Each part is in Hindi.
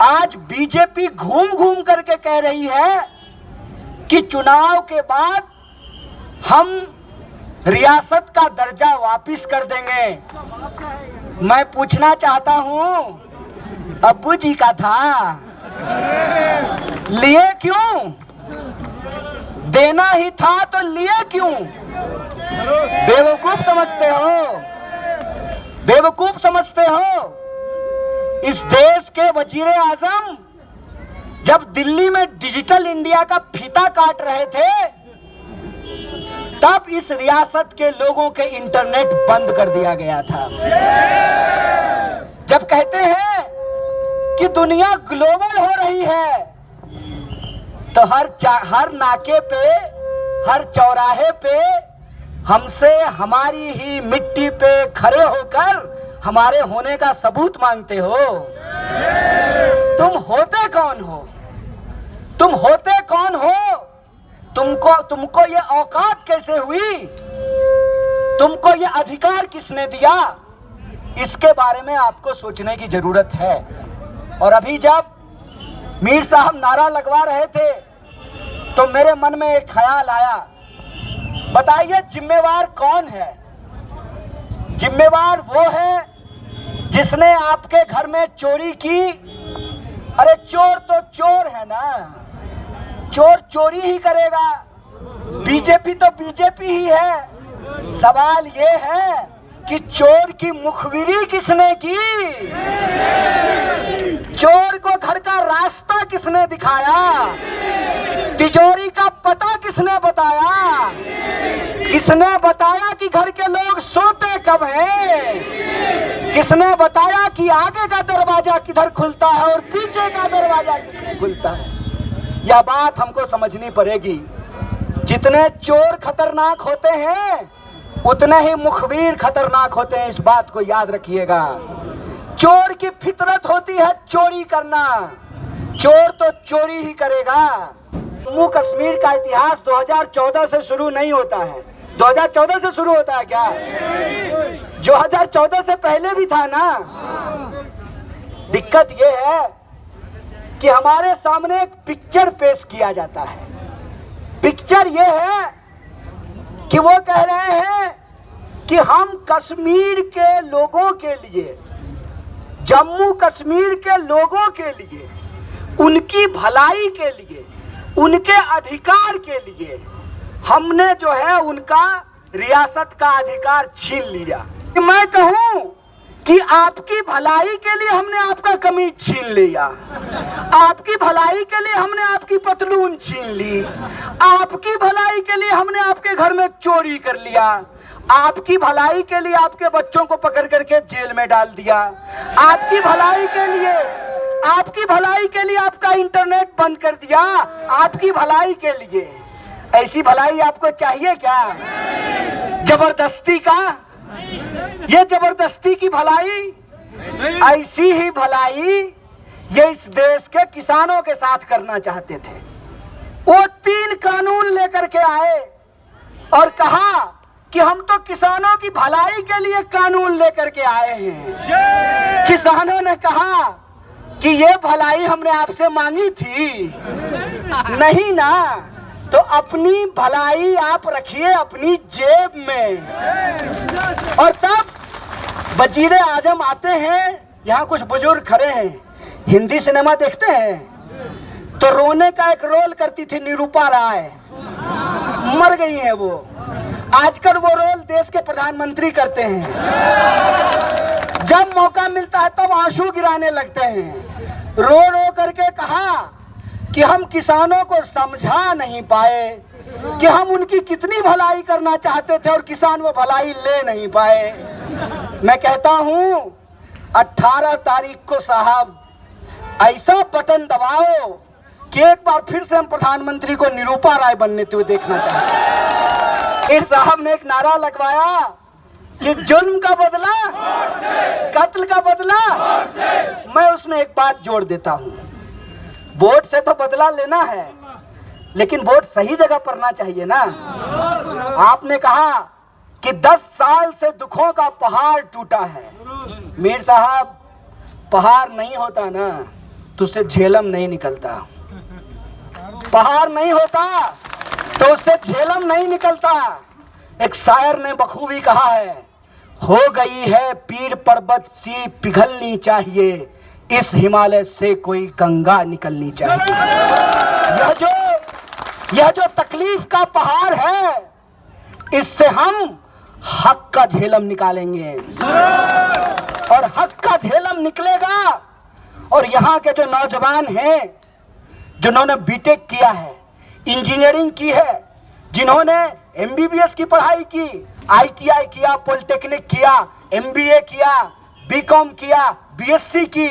आज बीजेपी घूम घूम करके कह रही है कि चुनाव के बाद हम रियासत का दर्जा वापिस कर देंगे। मैं पूछना चाहता हूं, अब्बू जी का था, लिए क्यों? देना ही था तो लिए क्यों? बेवकूफ समझते हो, बेवकूफ समझते हो। इस देश के वजीर आजम जब दिल्ली में डिजिटल इंडिया का फीता काट रहे थे, तब इस रियासत के लोगों के इंटरनेट बंद कर दिया गया था। जब कहते हैं कि दुनिया ग्लोबल हो रही है, तो हर नाके पे, हर चौराहे पे हमसे हमारी ही मिट्टी पे खड़े होकर हमारे होने का सबूत मांगते हो। तुम होते कौन हो? तुम होते कौन हो? तुमको ये औकात कैसे हुई? तुमको ये अधिकार किसने दिया? इसके बारे में आपको सोचने की जरूरत है। और अभी जब मीर साहब नारा लगवा रहे थे तो मेरे मन में एक ख्याल आया, बताइए जिम्मेवार कौन है? जिम्मेवार वो है जिसने आपके घर में चोरी की। अरे चोर तो चोर है ना, चोर चोरी ही करेगा। बीजेपी तो बीजेपी ही है। सवाल ये है कि चोर की मुखबिरी किसने की? चोर को घर का रास्ता किसने दिखाया? तिजोरी का पता किसने बताया? किसने बताया कि घर के लोग सोते कब हैं? किसने बताया कि आगे का दरवाजा किधर खुलता है और पीछे का दरवाजा किसने खुलता है? यह बात हमको समझनी पड़ेगी। जितने चोर खतरनाक होते हैं, उतने ही मुखबिर खतरनाक होते हैं। इस बात को याद रखिएगा। चोर की फितरत होती है चोरी करना, चोर तो चोरी ही करेगा। जम्मू कश्मीर का इतिहास 2014 से शुरू नहीं होता है। 2014 से शुरू होता है क्या? 2014 से पहले भी था ना। दिक्कत यह है कि हमारे सामने एक पिक्चर पेश किया जाता है। पिक्चर यह है कि वो कह रहे हैं कि हम कश्मीर के लोगों के लिए, जम्मू कश्मीर के लोगों के लिए, उनकी भलाई के लिए, उनके अधिकार के लिए हमने जो है उनका रियासत का अधिकार छीन लिया। मैं कहूं कि आपकी भलाई के लिए हमने आपका कमीज छीन लिया, आपकी भलाई के लिए हमने आपकी पतलून छीन ली, आपकी भलाई के लिए हमने आपके घर में चोरी कर लिया, आपकी भलाई के लिए आपके बच्चों को पकड़ करके जेल में डाल दिया, आपकी भलाई के लिए, आपकी भलाई के लिए आपका इंटरनेट बंद कर दिया, आपकी भलाई के लिए। ऐसी भलाई आपको चाहिए क्या? जबरदस्ती का? ये जबरदस्ती की भलाई? ऐसी ही भलाई ये इस देश के किसानों के साथ करना चाहते थे। वो 3 कानून लेकर के आए और कहा कि हम तो किसानों की भलाई के लिए कानून लेकर के आए हैं। किसानों ने कहा कि ये भलाई हमने आपसे मांगी थी नहीं ना, तो अपनी भलाई आप रखिए अपनी जेब में। और तब वजीर आजम आते हैं, यहाँ कुछ बुजुर्ग खड़े हैं, हिंदी सिनेमा देखते हैं तो रोने का एक रोल करती थी निरूपा राय, मर गई हैं वो। आजकल वो रोल देश के प्रधानमंत्री करते हैं। जब मौका मिलता है तब आंसू गिराने लगते हैं। रो रो करके कहा कि हम किसानों को समझा नहीं पाए कि हम उनकी कितनी भलाई करना चाहते थे और किसान वो भलाई ले नहीं पाए। मैं कहता हूं 18 तारीख को साहब ऐसा बटन दबाओ कि एक बार फिर से हम प्रधानमंत्री को निरूपा राय बनने हुए देखना चाहते हैं। फिर साहब ने एक नारा लगवाया कि जुल्म का बदला, कत्ल का बदला। मैं उसमें एक बात जोड़ देता हूं, वोट से तो बदला लेना है, लेकिन वोट सही जगह पड़ना चाहिए ना। आपने कहा कि 10 साल से दुखों का पहाड़ टूटा है। मीर साहब, पहाड़ नहीं होता ना, तो उससे झेलम नहीं निकलता। पहाड़ नहीं होता तो उससे झेलम नहीं निकलता। एक शायर ने बखूबी कहा है, हो गई है पीर पर्वत सी पिघलनी चाहिए, इस हिमालय से कोई गंगा निकलनी चाहिए। यह जो तकलीफ का पहाड़ है, इससे हम हक का झेलम निकालेंगे और हक का झेलम निकलेगा। और यहाँ के जो नौजवान हैं जिन्होंने बीटेक किया है, इंजीनियरिंग की है, जिन्होंने एमबीबीएस की पढ़ाई की, आईटीआई किया, पॉलिटेक्निक किया, एमबीए किया, बीकॉम किया, बीएससी की,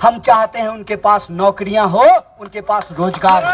हम चाहते हैं उनके पास नौकरियां हो, उनके पास रोजगार हो।